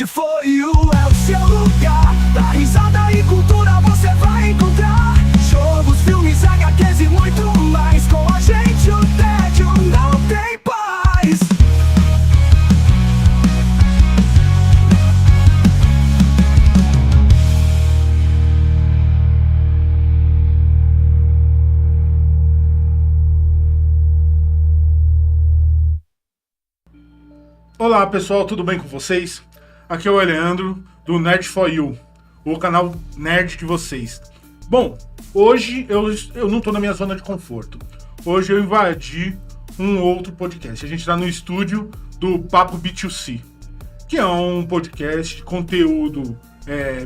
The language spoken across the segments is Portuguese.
Nerd For You é o seu lugar. Da risada e cultura você vai encontrar. Jogos, filmes, HQs e muito mais. Com a gente o tédio não tem paz. Olá pessoal, tudo bem com vocês? Aqui é o Leandro, do Nerd For You, o canal nerd de vocês. Bom, hoje eu não tô na minha zona de conforto. Hoje eu invadi um outro podcast. A gente tá no estúdio do Papo B2C, que é um podcast de conteúdo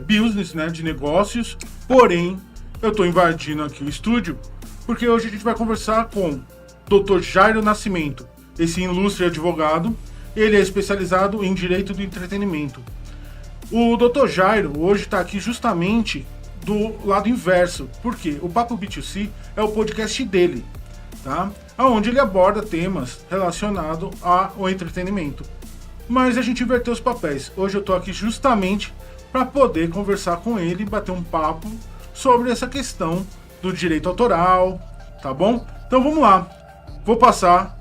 business, né, de negócios. Porém, eu tô invadindo aqui o estúdio porque hoje a gente vai conversar com o Dr. Jairo Nascimento, esse ilustre advogado. Ele é especializado em direito do entretenimento. O Dr. Jairo hoje está aqui justamente do lado inverso, porque o Papo B2C é o podcast dele, tá? Onde ele aborda temas relacionados ao entretenimento. Mas a gente inverteu os papéis. Hoje eu estou aqui justamente para poder conversar com ele e bater um papo sobre essa questão do direito autoral, tá bom? Então vamos lá. Vou passar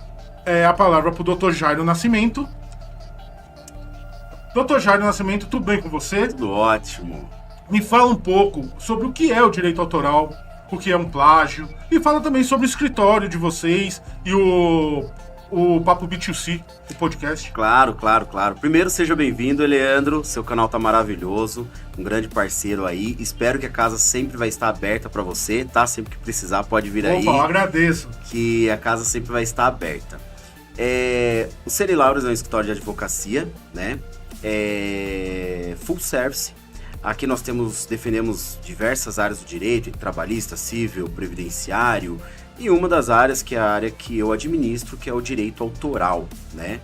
a palavra para o Dr. Jairo Nascimento. Dr. Jairo Nascimento, tudo bem com você? Tudo ótimo. Me fala um pouco sobre o que é o direito autoral, o que é um plágio, e fala também sobre o escritório de vocês e o Papo B2C, o podcast. Claro. Primeiro, seja bem-vindo, Leandro. Seu canal tá maravilhoso, um grande parceiro aí. Espero que a casa sempre vai estar aberta para você, tá? Sempre que precisar, pode vir aí. Opa, eu agradeço. Que a casa sempre vai estar aberta. O Ceri Lauros é um escritório de advocacia, né? Full service. Aqui nós defendemos diversas áreas do direito, trabalhista, civil, previdenciário, e uma das áreas que é a área que eu administro, que é o direito autoral, né?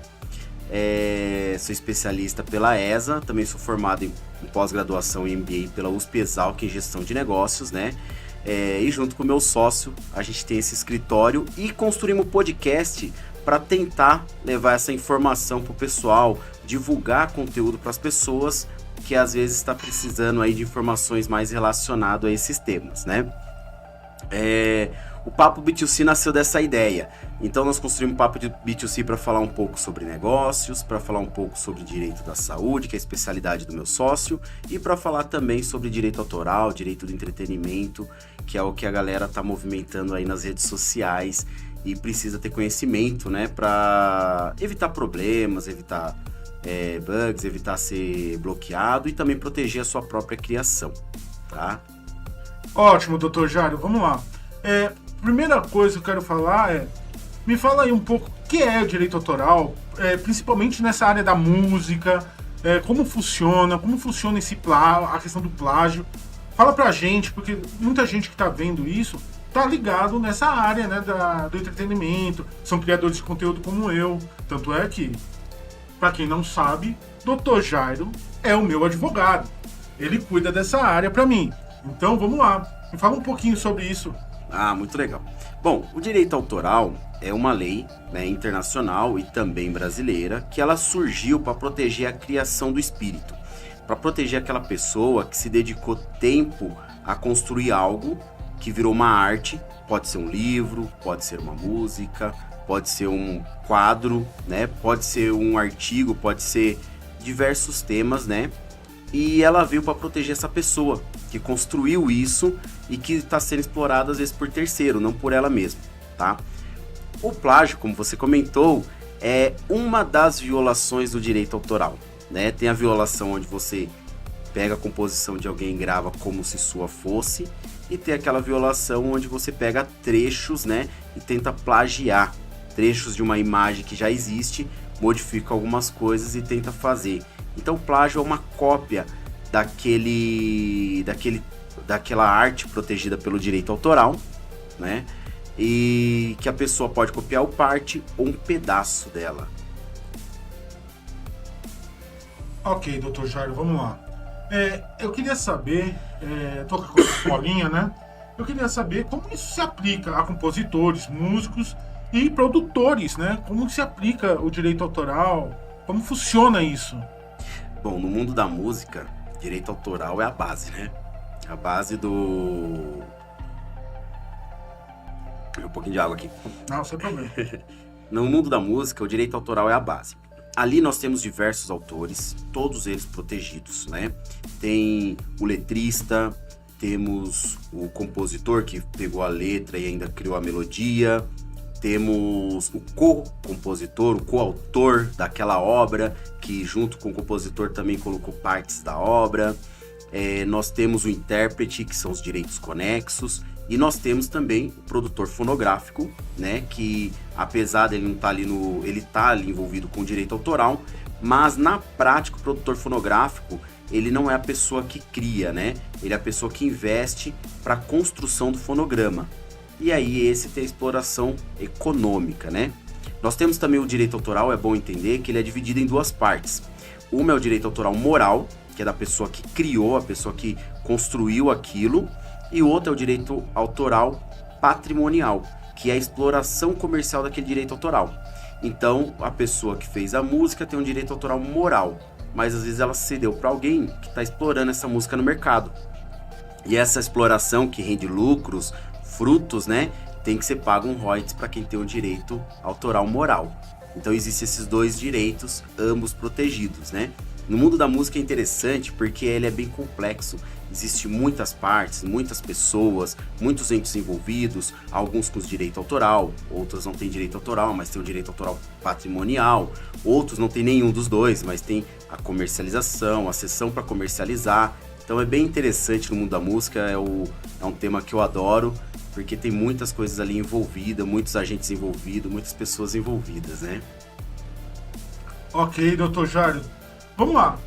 Sou especialista pela ESA, também sou formado em pós-graduação em MBA pela USP Exalc em gestão de negócios, né? E junto com o meu sócio, a gente tem esse escritório e construímos um podcast para tentar levar essa informação para o pessoal, divulgar conteúdo para as pessoas que às vezes está precisando aí de informações mais relacionadas a esses temas, né? O Papo B2C nasceu dessa ideia. Então nós construímos o Papo B2C para falar um pouco sobre negócios, para falar um pouco sobre direito da saúde, que é a especialidade do meu sócio, e para falar também sobre direito autoral, direito do entretenimento, que é o que a galera está movimentando aí nas redes sociais e precisa ter conhecimento, né, para evitar problemas, evitar bugs, evitar ser bloqueado e também proteger a sua própria criação, tá? Ótimo, Dr. Jairo, vamos lá. Primeira coisa que eu quero falar me fala aí um pouco o que é o direito autoral, principalmente nessa área da música, como funciona a questão do plágio. Fala pra gente, porque muita gente que tá vendo isso tá ligado nessa área, né, do entretenimento, são criadores de conteúdo como eu. Tanto é que, pra quem não sabe, Dr. Jairo é o meu advogado. Ele cuida dessa área pra mim. Então vamos lá, me fala um pouquinho sobre isso. Muito legal. Bom, o direito autoral é uma lei, né, internacional e também brasileira, que ela surgiu para proteger a criação do espírito, para proteger aquela pessoa que se dedicou tempo a construir algo que virou uma arte. Pode ser um livro, pode ser uma música, pode ser um quadro, né, pode ser um artigo, pode ser diversos temas, né? E ela veio para proteger essa pessoa que construiu isso e que está sendo explorada às vezes por terceiro, não por ela mesma, tá? O plágio, como você comentou, é uma das violações do direito autoral, né? Tem a violação onde você pega a composição de alguém e grava como se sua fosse, e tem aquela violação onde você pega trechos, né, e tenta plagiar trechos de uma imagem que já existe, modifica algumas coisas e tenta fazer. Então, plágio é uma cópia daquela arte protegida pelo direito autoral, né? E que a pessoa pode copiar parte ou um pedaço dela. Ok, Dr. Jairo, vamos lá. Eu queria saber, tô com a colinha, né? Eu queria saber como isso se aplica a compositores, músicos e produtores, né? Como se aplica o direito autoral, como funciona isso? Bom, no mundo da música, direito autoral é a base, né? A base do... Um pouquinho de água aqui. Não, sem problema. No mundo da música, o direito autoral é a base. Ali nós temos diversos autores, todos eles protegidos, né? Tem o letrista, temos o compositor que pegou a letra e ainda criou a melodia, temos o co-compositor, o coautor daquela obra, que junto com o compositor também colocou partes da obra. Nós temos o intérprete, que são os direitos conexos, e nós temos também o produtor fonográfico, né, que apesar dele não estar ali ele está ali envolvido com direito autoral, mas na prática o produtor fonográfico, ele não é a pessoa que cria, né? Ele é a pessoa que investe para a construção do fonograma. E aí esse tem a exploração econômica, né? Nós temos também o direito autoral, é bom entender que ele é dividido em duas partes. Uma é o direito autoral moral, que é da pessoa que criou, a pessoa que construiu aquilo, e outra é o direito autoral patrimonial, que é a exploração comercial daquele direito autoral. Então, a pessoa que fez a música tem um direito autoral moral, mas às vezes ela cedeu para alguém que está explorando essa música no mercado. E essa exploração que rende lucros, frutos, né, tem que ser pago um royalties para quem tem o direito autoral moral. Então existem esses dois direitos, ambos protegidos, né? No mundo da música é interessante porque ele é bem complexo. Existem muitas partes, muitas pessoas, muitos entes envolvidos, alguns com direito autoral, outros não têm direito autoral, mas tem o direito autoral patrimonial, outros não tem nenhum dos dois, mas tem a comercialização, a sessão para comercializar. Então é bem interessante no mundo da música, é um tema que eu adoro, porque tem muitas coisas ali envolvidas, muitos agentes envolvidos, muitas pessoas envolvidas, né? Ok, doutor Jário. Vamos lá.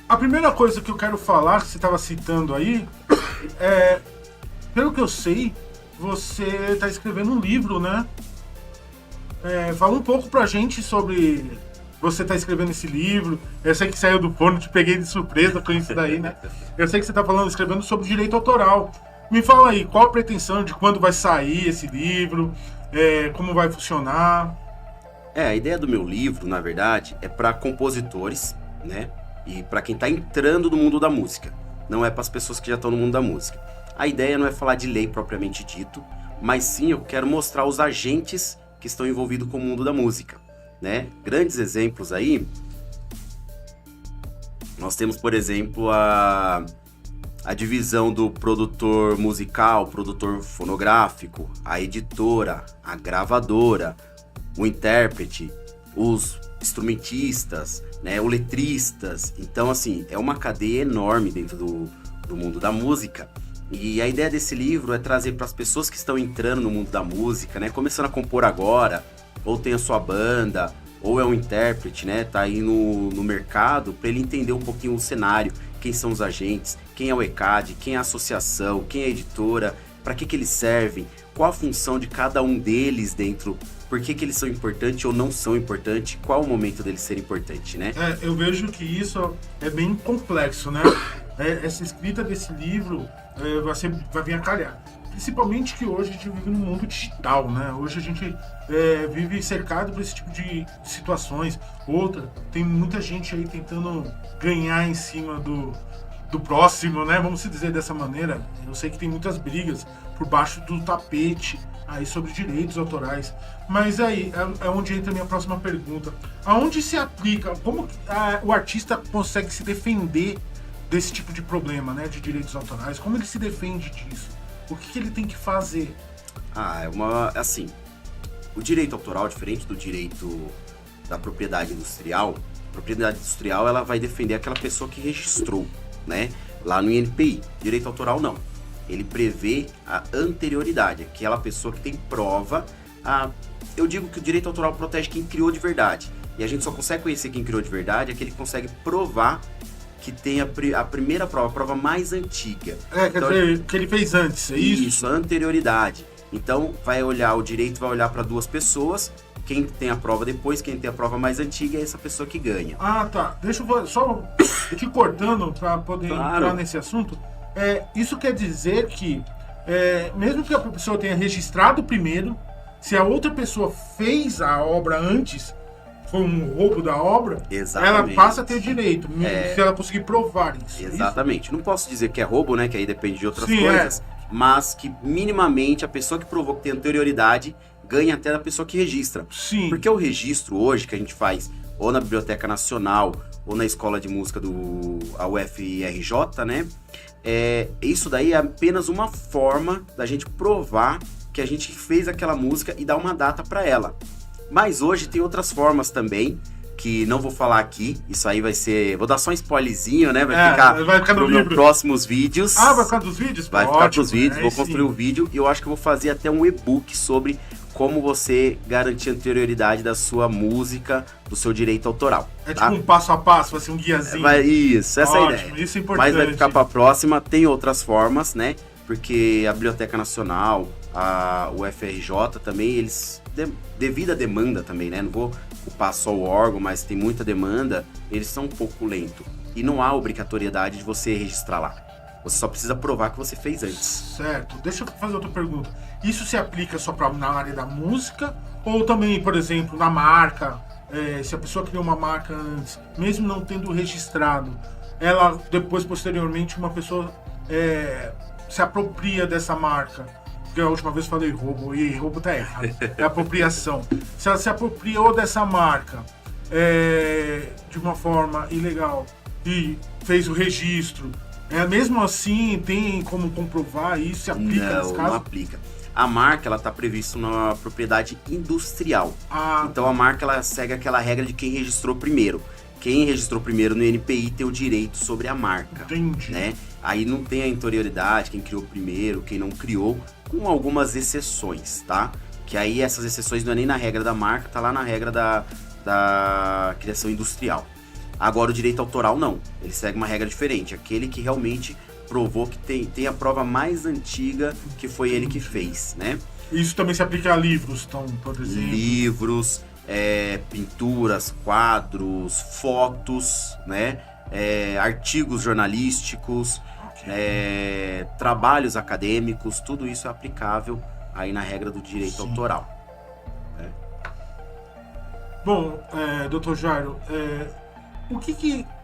A primeira coisa que eu quero falar, que você estava citando aí, pelo que eu sei, você está escrevendo um livro, né? Fala um pouco pra gente sobre você tá escrevendo esse livro. Eu sei que saiu do forno, te peguei de surpresa com isso daí, né? Eu sei que você tá escrevendo sobre direito autoral. Me fala aí, qual a pretensão de quando vai sair esse livro, como vai funcionar? A ideia do meu livro, na verdade, é para compositores, né? E para quem tá entrando no mundo da música. Não é para as pessoas que já estão no mundo da música. A ideia não é falar de lei propriamente dito, mas sim eu quero mostrar os agentes que estão envolvidos com o mundo da música, né? Grandes exemplos aí, nós temos, por exemplo, a divisão do produtor musical, produtor fonográfico, a editora, a gravadora, o intérprete, os instrumentistas, né, o letristas. Então, assim, é uma cadeia enorme dentro do mundo da música. E a ideia desse livro é trazer para as pessoas que estão entrando no mundo da música, né, começando a compor agora, ou tem a sua banda, ou é um intérprete, né, tá aí no mercado, para ele entender um pouquinho o cenário, quem são os agentes, quem é o ECAD, quem é a associação, quem é a editora, para que eles servem, qual a função de cada um deles dentro, por que eles são importantes ou não são importantes, qual o momento deles ser importante, né? Eu vejo que isso é bem complexo, né? Essa escrita desse livro vai vir a calhar. Principalmente que hoje a gente vive num mundo digital, né? Hoje a gente vive cercado por esse tipo de situações. Outra, tem muita gente aí tentando ganhar em cima do próximo, né? Vamos se dizer dessa maneira. Eu sei que tem muitas brigas por baixo do tapete aí sobre direitos autorais. Mas aí é onde entra a minha próxima pergunta. Aonde se aplica, como o artista consegue se defender desse tipo de problema, né? De direitos autorais? Como ele se defende disso? O que ele tem que fazer? Assim, o direito autoral, diferente do direito da propriedade industrial, a propriedade industrial ela vai defender aquela pessoa que registrou, né? Lá no INPI. Direito autoral não. Ele prevê a anterioridade, aquela pessoa que tem prova. Eu digo que o direito autoral protege quem criou de verdade. E a gente só consegue conhecer quem criou de verdade aquele que consegue provar que tem a primeira prova, a prova mais antiga. Quer dizer, que ele fez antes, é isso? Isso, a anterioridade. Então, o direito vai olhar para duas pessoas, quem tem a prova depois, quem tem a prova mais antiga é essa pessoa que ganha. Tá. Deixa eu só te cortando para poder entrar nesse assunto. Isso quer dizer que, mesmo que a pessoa tenha registrado primeiro, se a outra pessoa fez a obra antes, foi um roubo da obra, Exatamente. ela passa a ter direito, se ela conseguir provar isso. Exatamente. Não posso dizer que é roubo, né? Que aí depende de outras Sim, coisas. Mas que minimamente a pessoa que provou que tem anterioridade ganha até da pessoa que registra. Sim. Porque o registro hoje que a gente faz ou na Biblioteca Nacional ou na Escola de Música a UFRJ, né? Isso daí é apenas uma forma da gente provar que a gente fez aquela música e dar uma data para ela. Mas hoje tem outras formas também, que não vou falar aqui. Isso aí vai ser... Vou dar só um spoilerzinho, né? Vai ficar no meus próximos vídeos. Ah, vai ficar dos vídeos? Vai ficar pros vídeos. Vou construir sim. um vídeo e eu acho que eu vou fazer até um e-book sobre como você garantir a anterioridade da sua música, do seu direito autoral. É tá? tipo um passo a passo, vai ser um guiazinho. Isso, essa é a Ótimo, ideia. isso é importante. Mas vai ficar pra próxima. Tem outras formas, né? Porque a Biblioteca Nacional, a UFRJ também, eles, devido à demanda também, né? Não vou culpar só o órgão, mas tem muita demanda, eles são um pouco lentos. E não há obrigatoriedade de você registrar lá. Você só precisa provar que você fez antes. Certo. Deixa eu fazer outra pergunta. Isso se aplica só na área da música? Ou também, por exemplo, na marca? Se a pessoa criou uma marca antes, mesmo não tendo registrado, ela depois, posteriormente, uma pessoa se apropria dessa marca. Porque a última vez eu falei roubo, e roubo tá errado. É apropriação. Se ela se apropriou dessa marca de uma forma ilegal e fez o registro, mesmo assim, tem como comprovar isso? Se aplica nesse caso? Não aplica. A marca, ela tá prevista na propriedade industrial. Ah, Então a marca, ela segue aquela regra de quem registrou primeiro. Quem registrou primeiro no NPI tem o direito sobre a marca. entendi. Né? Aí não tem a interioridade, quem criou primeiro, quem não criou, com algumas exceções, tá? Que aí essas exceções não é nem na regra da marca, tá lá na regra da criação industrial. Agora o direito autoral não, ele segue uma regra diferente, aquele que realmente provou que tem a prova mais antiga que foi ele que fez, né? Isso também se aplica a livros, então, por exemplo. Livros, pinturas, quadros, fotos, né? Artigos jornalísticos, trabalhos acadêmicos, tudo isso é aplicável aí na regra do direito autoral. Bom, Dr. Jairo,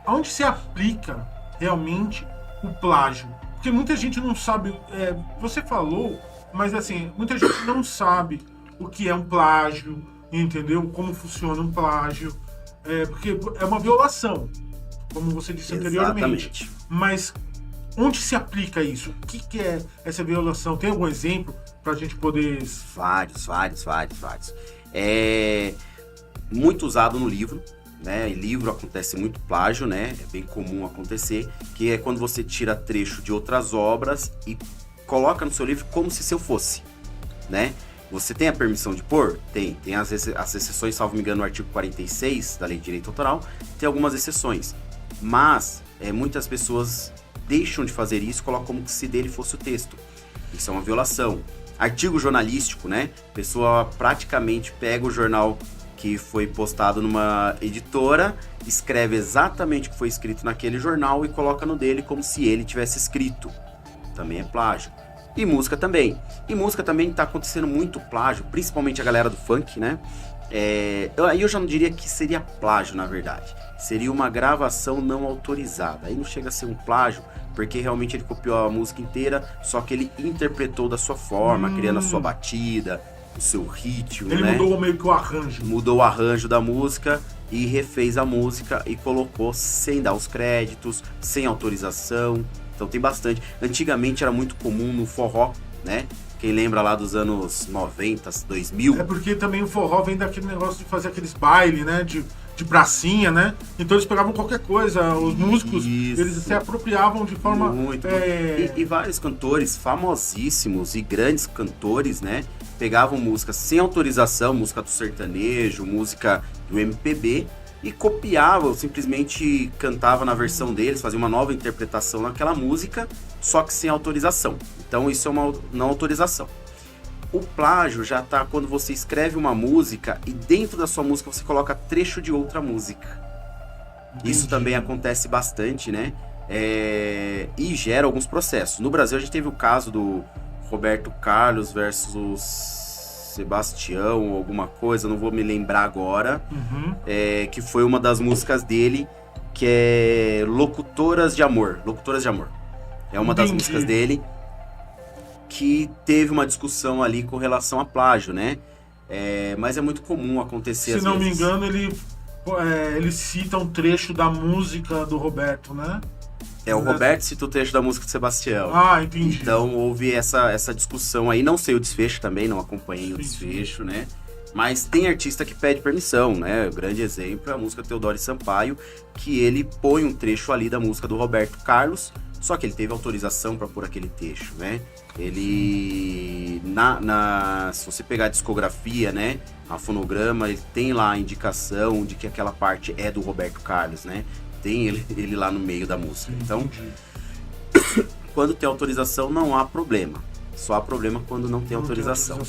onde se aplica realmente o plágio? Porque muita gente não sabe, você falou, mas assim, muita gente não sabe o que é um plágio, entendeu? Como funciona um plágio, porque é uma violação, como você disse anteriormente. Exatamente. Mas onde se aplica isso? O que é essa violação? Tem algum exemplo para a gente poder... Vários. É muito usado no livro, né? Em livro acontece muito plágio, né? É bem comum acontecer, que é quando você tira trecho de outras obras e coloca no seu livro como se seu fosse, né? Você tem a permissão de pôr? Tem. Tem as exceções, salvo me engano, no artigo 46 da Lei de Direito Autoral, tem algumas exceções. Mas muitas pessoas deixam de fazer isso e colocam como se dele fosse o texto. Isso é uma violação. Artigo jornalístico, né? A pessoa praticamente pega o jornal que foi postado numa editora, escreve exatamente o que foi escrito naquele jornal e coloca no dele como se ele tivesse escrito. Também é plágio. E música também. E música também está acontecendo muito plágio, principalmente a galera do funk, né? Aí eu já não diria que seria plágio, na verdade. Seria uma gravação não autorizada. Aí não chega a ser um plágio, porque realmente ele copiou a música inteira, só que ele interpretou da sua forma, criando a sua batida, o seu ritmo, Ele né? mudou meio que o arranjo. Mudou o arranjo da música e refez a música e colocou sem dar os créditos, sem autorização. Então tem bastante. Antigamente era muito comum no forró, né? Quem lembra lá dos anos 90, 2000? É porque também o forró vem daquele negócio de fazer aqueles bailes, né? De pracinha, né? Então eles pegavam qualquer coisa, os músicos, eles se apropriavam de forma... Muito. E vários cantores famosíssimos e grandes cantores, né? Pegavam música sem autorização, música do sertanejo, música do MPB, e copiavam, simplesmente cantavam na versão deles, faziam uma nova interpretação naquela música, só que sem autorização. Então isso é uma não autorização. O plágio já tá quando você escreve uma música e dentro da sua música você coloca trecho de outra música. Entendi. Isso também acontece bastante, né? E gera alguns processos. No Brasil a gente teve o caso do Roberto Carlos versus Sebastião ou alguma coisa, não vou me lembrar agora, Uhum. que foi uma das músicas dele, que é Locutoras de Amor. Locutoras de Amor. É uma das Entendi. músicas dele que teve uma discussão ali com relação a plágio, né? Mas é muito comum acontecer Se às não me vezes. engano, ele cita um trecho da música do Roberto, né? O Roberto cita o trecho da música de Sebastião. Ah, entendi. Então houve essa discussão aí, não sei o desfecho também, não acompanhei o Sim, desfecho, né? Mas tem artista que pede permissão, né? O grande exemplo é a música Teodoro e Sampaio, que ele põe um trecho ali da música do Roberto Carlos, só que ele teve autorização para pôr aquele trecho, né? Ele, se você pegar a discografia, né? A fonograma, ele tem lá a indicação de que aquela parte é do Roberto Carlos, né? Tem ele lá no meio da música. Então, Entendi. quando tem autorização, não há problema. Só há problema quando não tem autorização.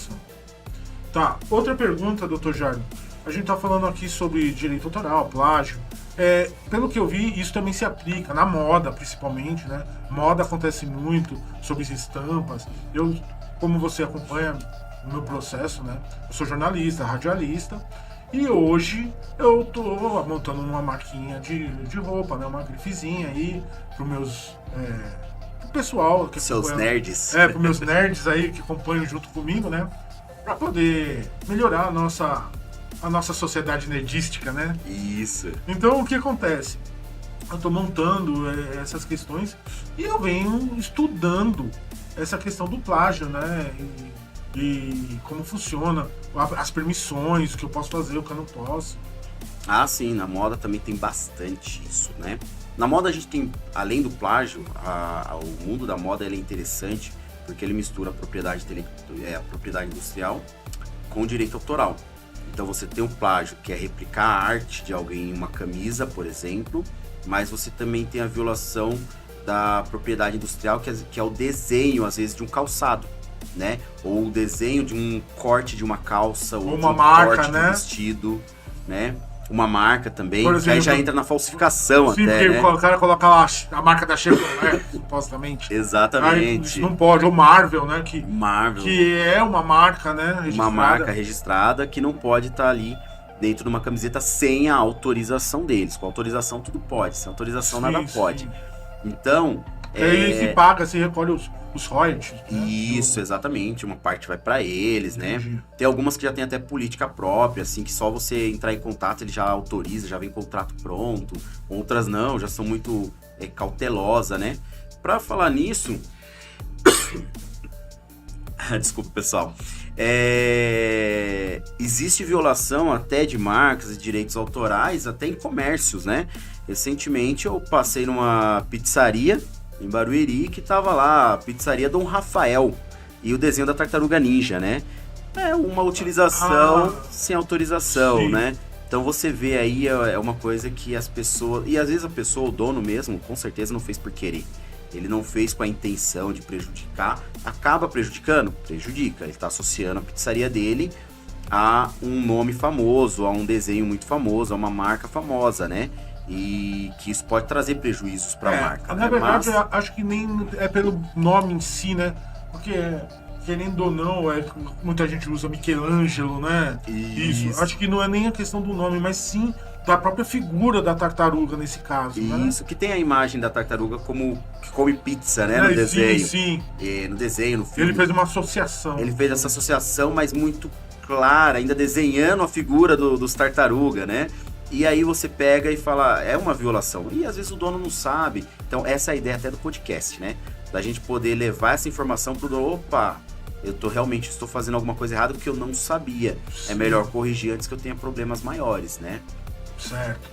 Tá, outra pergunta, Dr. Jardim. A gente tá falando aqui sobre direito autoral, plágio. Pelo que eu vi, isso também se aplica na moda, principalmente, né? Moda acontece muito sobre estampas. Eu, como você acompanha o meu processo, né? Eu sou jornalista, radialista. E hoje eu tô montando uma marquinha de roupa, né? Uma grifezinha aí pro meus... pro pessoal que Seus acompanha- nerds. Pros meus nerds aí que acompanham junto comigo, né? Pra poder melhorar a nossa sociedade nerdística, né? Isso. Então, o que acontece? Eu tô montando essas questões e eu venho estudando essa questão do plágio, né? E como funciona, as permissões, o que eu posso fazer, o que eu não posso. Ah, sim, na moda também tem bastante isso, né? Na moda a gente tem, além do plágio, o mundo da moda ele é interessante porque ele mistura a propriedade industrial com o direito autoral. Então você tem o plágio, que é replicar a arte de alguém em uma camisa, por exemplo, mas você também tem a violação da propriedade industrial, que é o desenho, às vezes, de um calçado, né? Ou o desenho de um corte de uma calça, ou de uma um marca, corte de né? um vestido, né? Uma marca também, Por que aí já exemplo, entra na falsificação Sim, até, porque né? o cara coloca lá a marca da Chevrolet, supostamente. Aí, Exatamente. isso não pode. Ou Marvel, né? Marvel. Que é uma marca, né? Registrada. Uma marca registrada que não pode estar ali dentro de uma camiseta sem a autorização deles. Com autorização tudo pode, sem autorização Sim, nada pode. sim. Então, Aí se paga, se recolhe os royalties. Né? isso, exatamente, uma parte vai para eles, né? Entendi. Tem algumas que já tem até política própria, assim, que só você entrar em contato ele já autoriza, já vem contrato pronto. Outras não, já são muito cautelosa, né? Pra falar nisso... Desculpa, pessoal. Existe violação até de marcas e direitos autorais, até em comércios, né? Recentemente eu passei numa pizzaria em Barueri que tava lá, a pizzaria Dom Rafael, e o desenho da Tartaruga Ninja, né? É uma utilização sem autorização, sim. né? Então você vê aí, é uma coisa que as pessoas... E às vezes a pessoa, o dono mesmo, com certeza não fez por querer. Ele não fez com a intenção de prejudicar, acaba prejudicando? Prejudica. Ele está associando a pizzaria dele a um nome famoso, a um desenho muito famoso, a uma marca famosa, né? E que isso pode trazer prejuízos para a marca. Na né? verdade, Mas, eu acho que nem é pelo nome em si, né? Porque, querendo ou não, muita gente usa Michelangelo, né? Isso. Acho que não é nem a questão do nome, mas sim da própria figura da tartaruga nesse caso, né? Isso, que tem a imagem da tartaruga como que come pizza, né? No Sim, desenho. sim. No desenho, no filme. Ele fez uma associação. Ele fez essa associação, mas muito clara, ainda desenhando a figura dos tartaruga, né? E aí você pega e fala, é uma violação. E às vezes o dono não sabe. Então essa é a ideia até do podcast, né? Da gente poder levar essa informação pro dono. Opa, realmente estou fazendo alguma coisa errada porque eu não sabia. Sim. É melhor corrigir antes que eu tenha problemas maiores, né? Certo.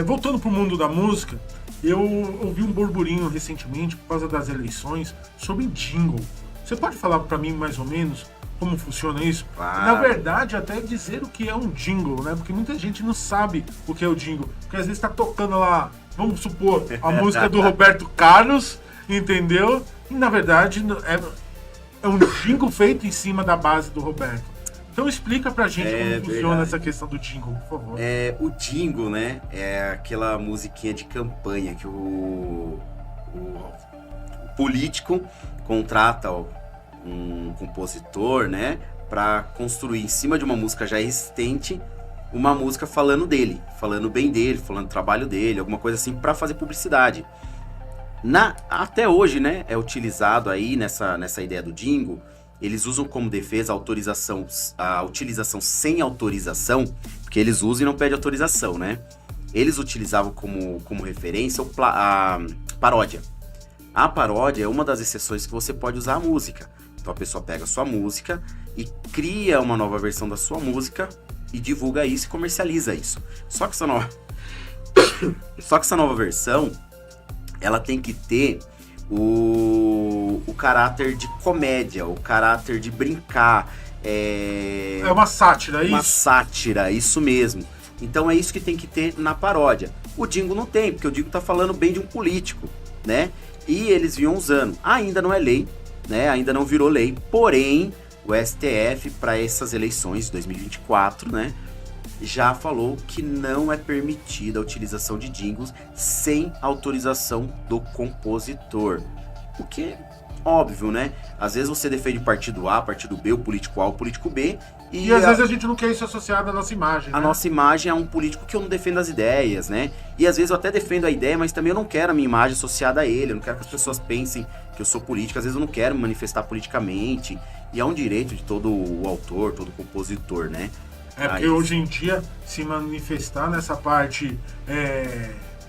Voltando pro mundo da música, eu ouvi um burburinho recentemente, por causa das eleições, sobre jingle. Você pode falar pra mim mais ou menos como funciona isso? Claro. Na verdade, até dizer o que é um jingle, né? Porque muita gente não sabe o que é o jingle. Porque às vezes tá tocando lá, vamos supor, a música do Roberto Carlos, entendeu? E na verdade é um jingle feito em cima da base do Roberto. Então explica pra gente como funciona verdade. essa questão do jingle, por favor. O jingle, né? É aquela musiquinha de campanha que o político contrata um compositor, né? para construir em cima de uma música já existente uma música falando dele, falando bem dele, falando do trabalho dele, alguma coisa assim para fazer publicidade. Até hoje, né, é utilizado aí nessa ideia do jingle, eles usam como defesa a utilização sem autorização, porque eles usam e não pedem autorização, né? Eles utilizavam como referência a paródia. A paródia é uma das exceções que você pode usar a música. Então a pessoa pega a sua música e cria uma nova versão da sua música e divulga isso e comercializa isso. Só que essa nova versão, ela tem que ter o caráter de comédia, o caráter de brincar. É uma sátira, é isso? Uma sátira, isso mesmo. Então é isso que tem que ter na paródia. O jingle não tem, porque o jingle tá falando bem de um político, né? E eles vinham usando. Ainda não é lei, né? Ainda não virou lei, porém o STF, para essas eleições de 2024, né, já falou que não é permitida a utilização de jingles sem autorização do compositor. O que é óbvio, né? Às vezes você defende o partido A, partido B, o político A, o político B. E às vezes a gente não quer isso associado à nossa imagem. A nossa imagem é um político que eu não defendo as ideias, né? E às vezes eu até defendo a ideia, mas também eu não quero a minha imagem associada a ele. Eu não quero que as pessoas pensem que eu sou político. Às vezes eu não quero me manifestar politicamente. E é um direito de todo o autor, todo compositor, né? Porque hoje em dia se manifestar nessa parte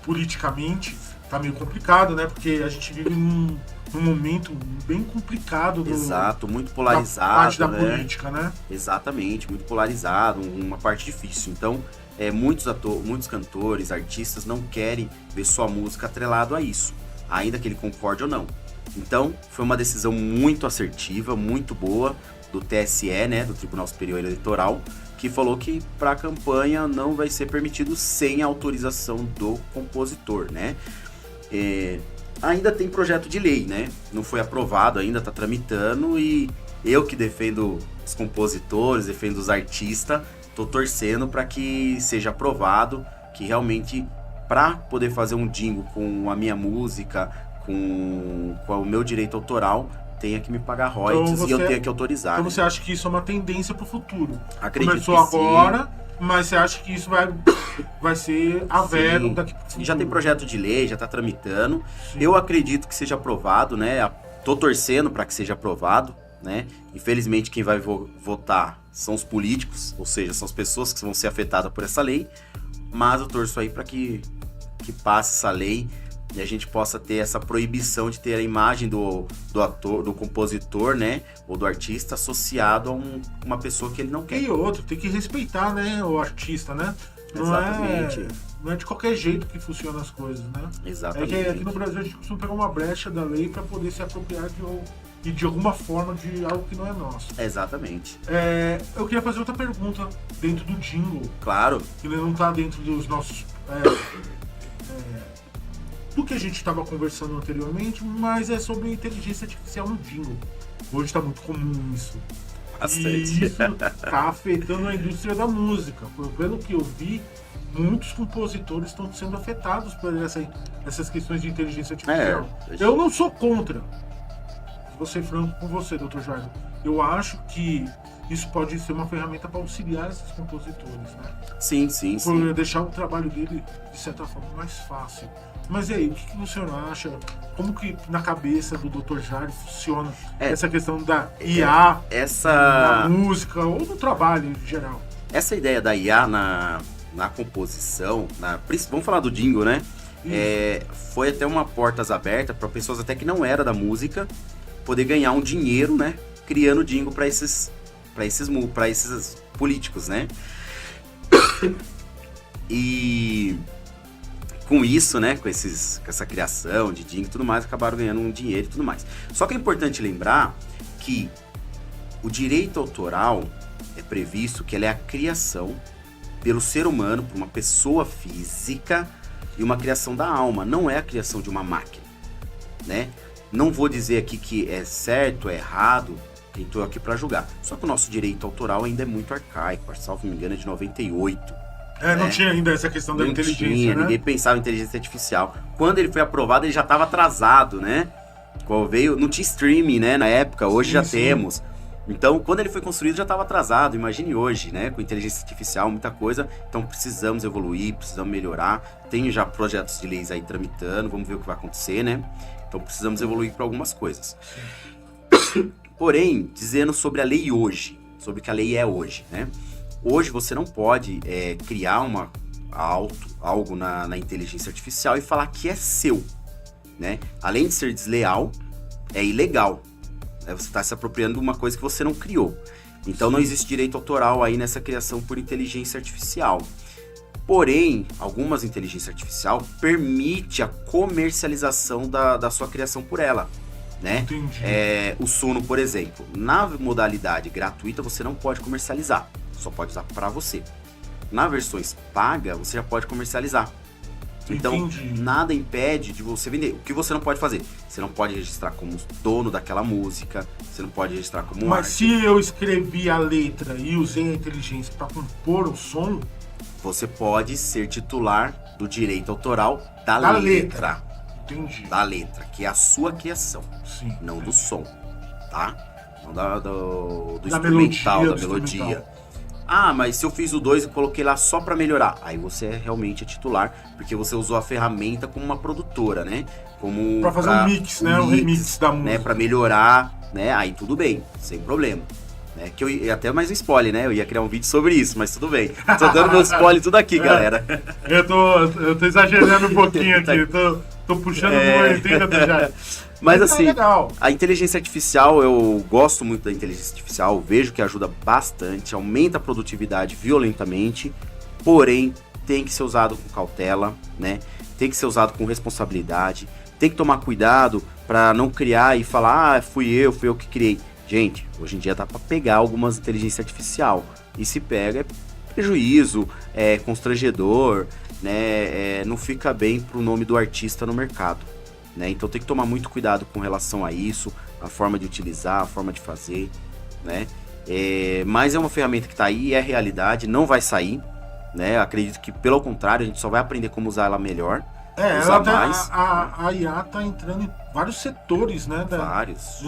politicamente tá meio complicado, né? Porque a gente vive num momento bem complicado. Exato, muito polarizado. Da parte da política, né? Exatamente, muito polarizado, uma parte difícil. Então, muitos cantores, artistas não querem ver sua música atrelado a isso, ainda que ele concorde ou não. Então, foi uma decisão muito assertiva, muito boa do TSE, né, do Tribunal Superior Eleitoral, que falou que para a campanha não vai ser permitido sem a autorização do compositor, né? Ainda tem projeto de lei, né? Não foi aprovado ainda, tá tramitando, e eu que defendo os compositores, defendo os artistas, tô torcendo para que seja aprovado, que realmente, para poder fazer um jingle com a minha música, com o meu direito autoral, tenha que me pagar royalties e eu tenha que autorizar. Então né? você acha que isso é uma tendência pro futuro? Acredito Começou que agora, sim. Mas você acha que isso vai ser a verbo daqui pro futuro? Já tem projeto de lei, já tá tramitando. Sim. Eu acredito que seja aprovado, né? Tô torcendo para que seja aprovado, né? Infelizmente quem vai votar são os políticos, ou seja, são as pessoas que vão ser afetadas por essa lei, mas eu torço aí para que passe essa lei e a gente possa ter essa proibição de ter a imagem do ator, do compositor, né, ou do artista associado a uma pessoa que ele não quer. E outro, tem que respeitar, né, o artista, né? Exatamente. Não é de qualquer jeito que funcionam as coisas, né? Exatamente. É que aqui no Brasil a gente costuma pegar uma brecha da lei para poder se apropriar de alguma forma de algo que não é nosso. Exatamente. Eu queria fazer outra pergunta dentro do jingle, Claro. que não tá dentro dos nossos... do que a gente estava conversando anteriormente, mas é sobre inteligência artificial no jingle. Hoje está muito comum isso. Bastante. E isso está afetando a indústria da música. Pelo que eu vi, muitos compositores estão sendo afetados por essas questões de inteligência artificial. Eu não sou contra. Vou ser franco com você, Dr. Jairo. Eu acho que isso pode ser uma ferramenta para auxiliar esses compositores, né? Sim. Por deixar o trabalho dele, de certa forma, mais fácil. Mas e aí, o que o senhor acha? Como que na cabeça do Dr. Jairo funciona essa questão da IA na música ou no trabalho em geral? Essa ideia da IA na composição, vamos falar do jingle, né? Foi até uma portas abertas para pessoas até que não era da música poder ganhar um dinheiro, né? Criando jingle para esses políticos, né? E com isso, né, com essa criação de jingle e tudo mais, acabaram ganhando um dinheiro e tudo mais. Só que é importante lembrar que o direito autoral é previsto que ele é a criação pelo ser humano, por uma pessoa física, e uma criação da alma, não é a criação de uma máquina, né? Não vou dizer aqui que é certo, é errado, quem estou aqui para julgar. Só que o nosso direito autoral ainda é muito arcaico, salvo me engano é de 98. Não tinha ainda essa questão da inteligência, né? Ninguém pensava em inteligência artificial. Quando ele foi aprovado, ele já estava atrasado, né? Não tinha streaming, né, na época, hoje já temos. Então, quando ele foi construído, já estava atrasado. Imagine hoje, né? Com inteligência artificial, muita coisa. Então, precisamos evoluir, precisamos melhorar. Tem já projetos de leis aí tramitando, vamos ver o que vai acontecer, né? Então, precisamos evoluir para algumas coisas. Porém, dizendo sobre a lei hoje, sobre o que a lei é hoje, né? Hoje você não pode criar algo na inteligência artificial e falar que é seu, né? Além de ser desleal, é ilegal. Você está se apropriando de uma coisa que você não criou. Então não existe direito autoral aí nessa criação por inteligência artificial. Porém, algumas inteligências artificiais permitem a comercialização da sua criação por ela, né? Entendi. O Suno, por exemplo, na modalidade gratuita você não pode comercializar, só pode usar para você. Na versões paga, você já pode comercializar. Então, Entendi. nada impede de você vender. O que você não pode fazer? Você não pode registrar como dono daquela música, você não pode registrar como Mas arte. se eu escrevi a letra e usei a inteligência para compor o som, Você pode ser titular do direito autoral da Da letra. entendi. Da letra, que é a sua criação, Sim. não do som, tá? Não do Da instrumental, melodia, da do melodia. instrumental. Ah, mas se eu fiz o 2 e coloquei lá só pra melhorar, aí você é realmente titular, porque você usou a ferramenta como uma produtora, né? Como Pra fazer um mix, né? Um remix da música. né? Pra melhorar, né? Aí tudo bem, sem problema. Né? Que eu ia até mais um spoiler, né? Eu ia criar um vídeo sobre isso, mas tudo bem. Tô dando meu spoiler tudo aqui, galera. Eu tô exagerando um pouquinho aqui, tô puxando muito, hein, Dr. Jair? Mas é assim, legal. a inteligência artificial, eu gosto muito da inteligência artificial, vejo que ajuda bastante, aumenta a produtividade violentamente, porém tem que ser usado com cautela, né? Tem que ser usado com responsabilidade, tem que tomar cuidado para não criar e falar, ah, fui eu que criei. Gente, hoje em dia dá para pegar algumas inteligência artificial, e se pega é prejuízo, é constrangedor, né? Não fica bem pro nome do artista no mercado. Né? Então tem que tomar muito cuidado com relação a isso, a forma de utilizar, a forma de fazer, né? Mas é uma ferramenta que está aí, é realidade, não vai sair, né? Acredito que pelo contrário, a gente só vai aprender como usar ela melhor, usar mais. A IA tá entrando em vários setores, né? Vários.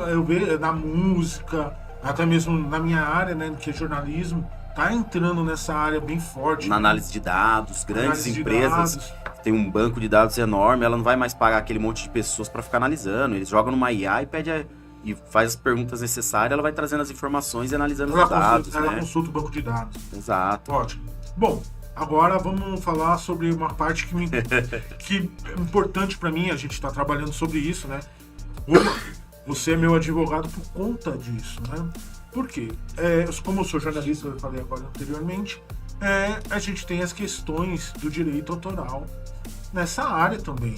Eu vejo na música, até mesmo na minha área, né? Que é jornalismo, tá entrando nessa área bem forte. Na né? análise de dados, grandes Análise de empresas dados. tem um banco de dados enorme, ela não vai mais pagar aquele monte de pessoas para ficar analisando. Eles jogam numa IA e faz as perguntas necessárias, ela vai trazendo as informações e analisando os dados, Ela né? consulta o banco de dados. Exato. Ótimo. Bom, agora vamos falar sobre uma parte que é importante para mim, a gente está trabalhando sobre isso, né? Você é meu advogado por conta disso, né? Por quê? Como eu sou jornalista, eu falei agora anteriormente, a gente tem as questões do direito autoral nessa área também,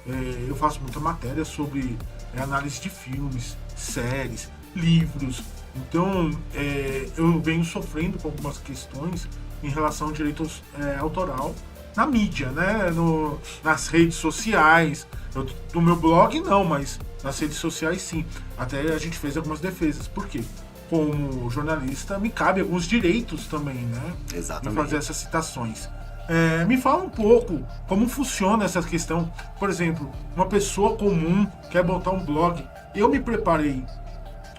né? Eu faço muita matéria sobre análise de filmes, séries, livros. Então, eu venho sofrendo com algumas questões em relação ao direito autoral na mídia, né? Nas redes sociais. No meu blog não, mas nas redes sociais sim. Até a gente fez algumas defesas. Por quê? Como jornalista, me cabe alguns direitos também, né? Exatamente. De fazer essas citações. Me fala um pouco como funciona essa questão. Por exemplo, uma pessoa comum quer botar um blog. Eu me preparei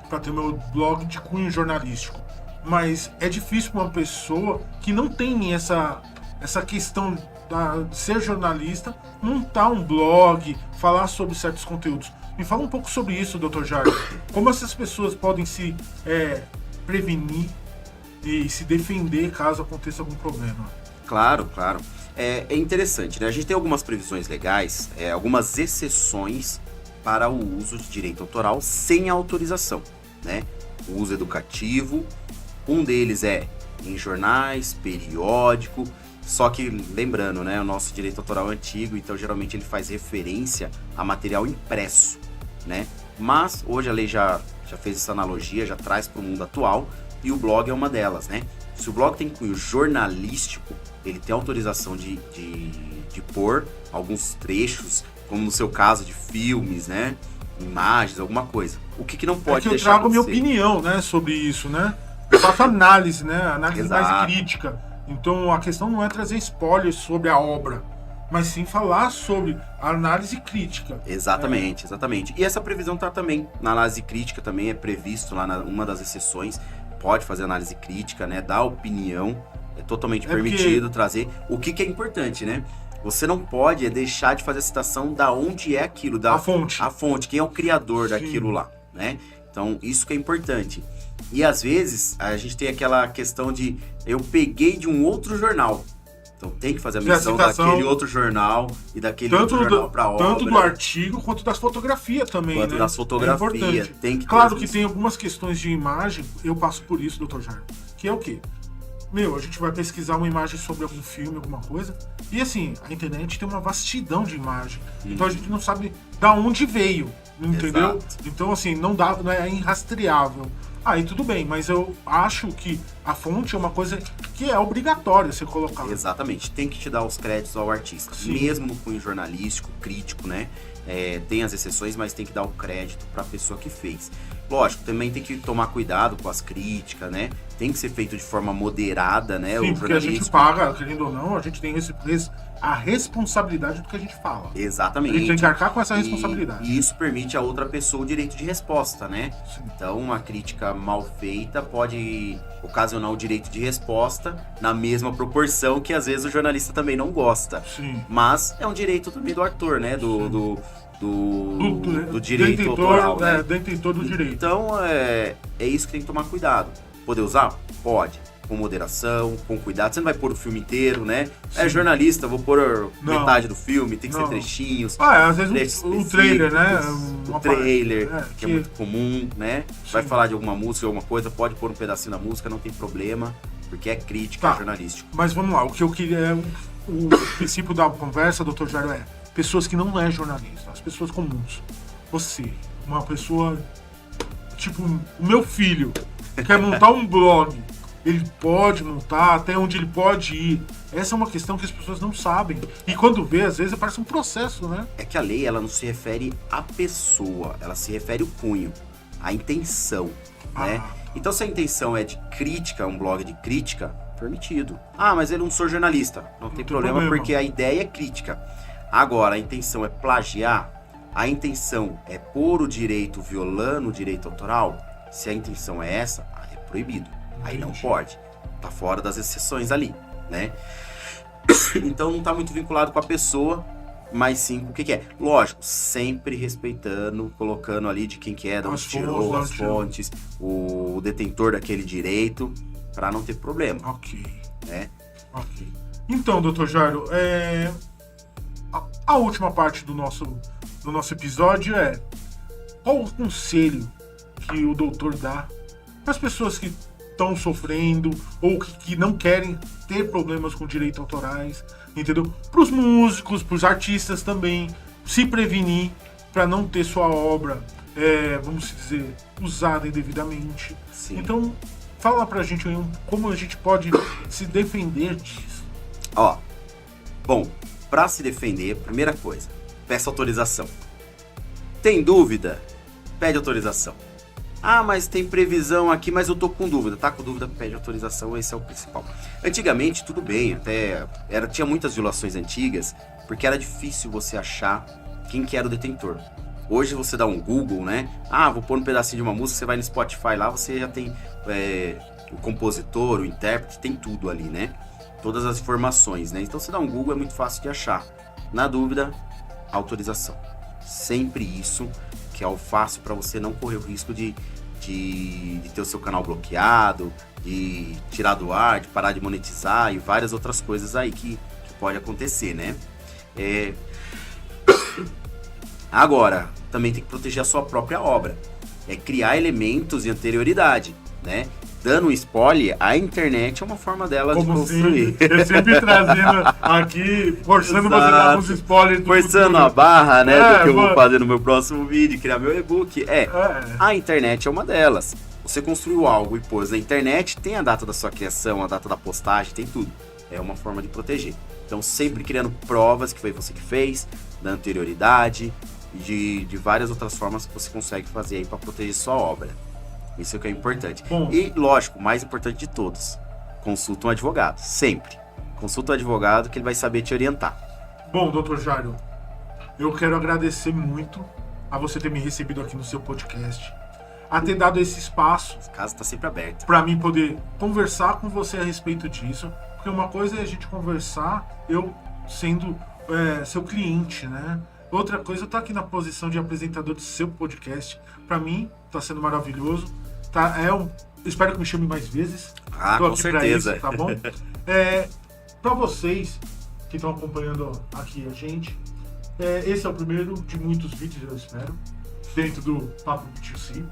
para ter meu blog de cunho jornalístico, mas é difícil para uma pessoa que não tem essa questão de ser jornalista montar um blog, falar sobre certos conteúdos. Me fala um pouco sobre isso, Dr. Jair. Como essas pessoas podem se prevenir e se defender caso aconteça algum problema? Claro, claro. É interessante, né? A gente tem algumas previsões legais, algumas exceções para o uso de direito autoral sem autorização, né? O uso educativo, um deles é em jornais, periódico, só que lembrando, né? O nosso direito autoral é antigo, então geralmente ele faz referência a material impresso, né? Mas hoje a lei já fez essa analogia, já traz para o mundo atual, e o blog é uma delas, né? Se o blog tem cunho jornalístico, ele tem autorização de pôr alguns trechos, como no seu caso de filmes, né? Imagens, alguma coisa. O que não pode eu deixar trago minha acontecer? opinião, né, sobre isso, né? Eu faço análise, né? Análise Exato. mais crítica. Então a questão não é trazer spoilers sobre a obra, mas sim falar sobre a análise crítica. Exatamente, exatamente. E essa previsão tá também na análise crítica, também é previsto lá numa das exceções, pode fazer análise crítica, né, dar opinião, é totalmente permitido trazer. O que é importante, né? Você não pode deixar de fazer a citação da onde é aquilo, A fonte. A fonte, quem é o criador daquilo lá, né? Então, isso que é importante. E às vezes, a gente tem aquela questão de eu peguei de um outro jornal. Então tem que fazer a menção daquele outro jornal e daquele outro jornal para obra. Tanto do artigo quanto das fotografias também, quanto né? das fotografias. Tem que claro que tem algumas questões de imagem, eu passo por isso, Dr. Jair, que é o quê? A gente vai pesquisar uma imagem sobre algum filme, alguma coisa, e assim, a internet tem uma vastidão de imagem. Então a gente não sabe da onde veio, entendeu? Exato. Então assim, não é irrastreável. Aí tudo bem, mas eu acho que a fonte é uma coisa que é obrigatória você colocar. Exatamente, tem que te dar os créditos ao artista. Sim. Mesmo no cunho jornalístico, crítico, né? Tem as exceções, mas tem que dar o crédito para a pessoa que fez. Lógico, também tem que tomar cuidado com as críticas, né? Tem que ser feito de forma moderada, né? Sim, porque a gente paga, querendo ou não, a gente tem a responsabilidade do que a gente fala. Exatamente. A gente tem que arcar com essa responsabilidade. E isso permite a outra pessoa o direito de resposta, né? Sim. Então, uma crítica mal feita pode ocasionar o direito de resposta na mesma proporção que às vezes o jornalista também não gosta. Sim. Mas é um direito também do autor, né? Do direito detentor, autoral, né? Detentor do direito. Então, é isso que tem que tomar cuidado. Poder usar? Pode. Com moderação, com cuidado. Você não vai pôr o filme inteiro, né? Sim. É jornalista, vou pôr metade do filme, tem que ser trechinhos. Às vezes o trailer, né? O trailer, que é muito comum, né? Sim. Vai falar de alguma música, alguma coisa, pode pôr um pedacinho da música, não tem problema, porque é crítica, é jornalístico. Mas vamos lá, o que eu queria o princípio da conversa, Dr. Jairo, é pessoas que não é jornalista, as pessoas comuns. Você, uma pessoa, tipo, o meu filho, quer montar um blog, ele pode montar, até onde ele pode ir. Essa é uma questão que as pessoas não sabem. E quando vê, às vezes, parece um processo, né? É que a lei, ela não se refere à pessoa, ela se refere ao cunho, à intenção, né? Então, se a intenção é de crítica, um blog de crítica, permitido. Mas eu não sou jornalista. Não tem problema, porque a ideia é crítica. Agora, a intenção é plagiar, a intenção é pôr o direito violando o direito autoral. Se a intenção é essa, é proibido. Aí não pode. Tá fora das exceções ali, né? Então não tá muito vinculado com a pessoa, mas sim com o que é. Lógico, sempre respeitando, colocando ali de quem que é, de onde tirou, as fontes, o detentor daquele direito, para não ter problema. Ok. Né? Ok. Então, Dr. Jairo, a última parte do nosso episódio é qual o conselho que o doutor dá para as pessoas que estão sofrendo ou que não querem ter problemas com direitos autorais, entendeu? Para os músicos, para os artistas também, se prevenir para não ter sua obra, vamos dizer, usada indevidamente. Sim. Então, fala pra gente como a gente pode se defender disso. Bom, para se defender, primeira coisa, peça autorização. Tem dúvida? Pede autorização. Mas tem previsão aqui, mas eu tô com dúvida. Tá com dúvida, pede autorização, esse é o principal. Antigamente, tudo bem, tinha muitas violações antigas, porque era difícil você achar quem que era o detentor. Hoje você dá um Google, né? Vou pôr um pedacinho de uma música, você vai no Spotify lá, você já tem o compositor, o intérprete, tem tudo ali, né? Todas as informações, né? Então você dá um Google, é muito fácil de achar. Na dúvida, autorização. Sempre isso, que é o fácil para você não correr o risco de ter o seu canal bloqueado, de tirar do ar, de parar de monetizar e várias outras coisas aí que pode acontecer, né? Agora, também tem que proteger a sua própria obra. Criar elementos de anterioridade, né? Dando um spoiler, a internet é uma forma dela de construir. Eu sempre trazendo aqui, forçando você a dar uns spoilers. Forçando a barra, né, do que eu vou fazer no meu próximo vídeo, criar meu e-book. A internet é uma delas. Você construiu algo e pôs na internet, tem a data da sua criação, a data da postagem, tem tudo. É uma forma de proteger. Então, sempre criando provas que foi você que fez, da anterioridade e de várias outras formas que você consegue fazer aí para proteger sua obra. Isso é o que é importante. Bom. E, lógico, o mais importante de todos, consulta um advogado, sempre. Consulta um advogado que ele vai saber te orientar. Bom, Dr. Jairo, eu quero agradecer muito a você ter me recebido aqui no seu podcast, a ter dado esse espaço A casa tá sempre aberta. para mim poder conversar com você a respeito disso, porque uma coisa é a gente conversar, eu sendo seu cliente, né? Outra coisa, eu tô aqui na posição de apresentador do seu podcast. Para mim, tá sendo maravilhoso. Tá, espero que me chame mais vezes. Ah, Tô com aqui pra certeza. isso, tá bom? Para vocês que estão acompanhando aqui a gente, esse é o primeiro de muitos vídeos, eu espero, dentro do Papo B2C,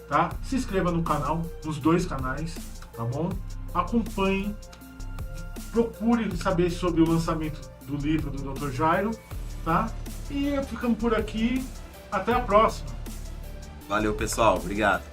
tá? Se inscreva no canal, nos 2 canais, tá bom? Acompanhe, procure saber sobre o lançamento do livro do Dr. Jairo, tá? E ficamos por aqui, até a próxima. Valeu, pessoal. Obrigado.